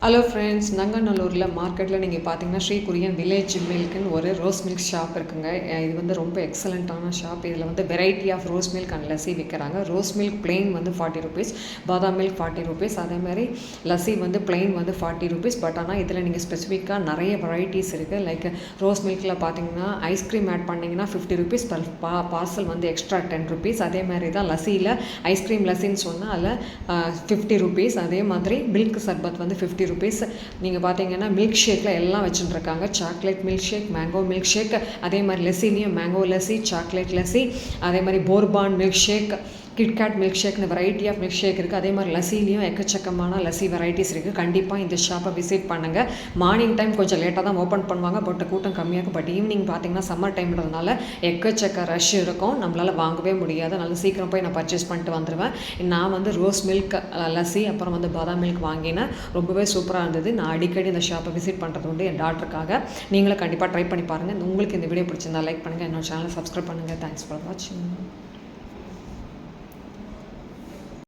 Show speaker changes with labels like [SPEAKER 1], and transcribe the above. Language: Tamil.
[SPEAKER 1] ஹலோ ஃப்ரெண்ட்ஸ், நங்கநல்லூரில் மார்க்கெட்டில் நீங்கள் பார்த்தீங்கன்னா ஸ்ரீ குரியன் வில்லேஜ் மில்க்குன்னு ஒரு ரோஸ் மில்க் ஷாப் இருக்குங்க. இது வந்து ரொம்ப எக்ஸலண்ட்டான ஷாப். இதில் வந்து variety of rose milk and lassi விற்கிறாங்க. ரோஸ் மில்க் பிளெயின் வந்து 40 ருபீஸ், பாதாம் மில்க் 40 ருபீஸ், அதேமாதிரி லஸ்ஸி வந்து பிளெயின் வந்து 40 ருபீஸ். பட் ஆனால் இதில் நீங்கள் ஸ்பெசிஃபிக்காக நிறைய வெரைட்டிஸ் இருக்குது. லைக் ரோஸ் மில்கில் பார்த்தீங்கன்னா ஐஸ்கிரீம் ஆட் பண்ணிங்கன்னா 50 ருபீஸ் பர் பார்சல் வந்து எக்ஸ்ட்ரா 10 ருபீஸ். அதேமாதிரி தான் லஸ்ஸியில் ஐஸ்கிரீம் லஸ்ஸின்னு சொன்னால் அதில் 50 ருபீஸ். அதே மாதிரி மில்க் சர்பத் வந்து 50 ருபீஸ். நீங்கள் பார்த்தீங்கன்னா மில்க் ஷேக்கில் எல்லாம் வச்சுட்டுருக்காங்க. Chocolate milk shake, mango milk shake, அதே மாதிரி லஸ்ஸிலையும் மேங்கோ லஸ்ஸி, சாக்லேட் லஸ்ஸி, அதே மாதிரி bourbon milk shake, KitKat milk ஷேக்னு வெரைட்டி ஆஃப் மில்க் ஷேக் இருக்குது. அதே மாதிரி லஸ்ஸிலையும் எக்கச்சக்கமான லஸ்ஸி வெரைட்டிஸ் இருக்குது. கண்டிப்பாக இந்த ஷாப்பை விசிட் பண்ணுங்கள். மார்னிங் டைம் கொஞ்சம் லேட்டாக தான் ஓப்பன் பண்ணுவாங்க, பட் கூட்டம் கம்மியாக இருக்கும். பட் ஈவினிங் பார்த்தீங்கன்னா சம்மர் டைம்ன்றதுனால எக்கச்சக்க ரஷ் இருக்கும், நம்மளால் வாங்கவே முடியாது. நல்லா சீக்கிரம் போய் நான் பர்ச்சேஸ் பண்ணிட்டு வந்துடுவேன். நான் வந்து ரோஸ் மில்க் லஸ்ஸி அப்புறம் வந்து பாதாம் மில்க் வாங்கினேன். ரொம்பவே சூப்பராக இருந்தது. நான் அடிக்கடி இந்த ஷாப்பை விசிட் பண்ணுறது வந்து என் டாக்டருக்காக. நீங்களும் கண்டிப்பாக ட்ரை பண்ணி பாருங்கள். உங்களுக்கு இந்த வீடியோ பிடிச்சிருந்தா லைக் பண்ணுங்கள், என்னோட சேனலை சப்ஸ்கிரைப் பண்ணுங்கள். தேங்க்ஸ் ஃபார் வாட்சிங்.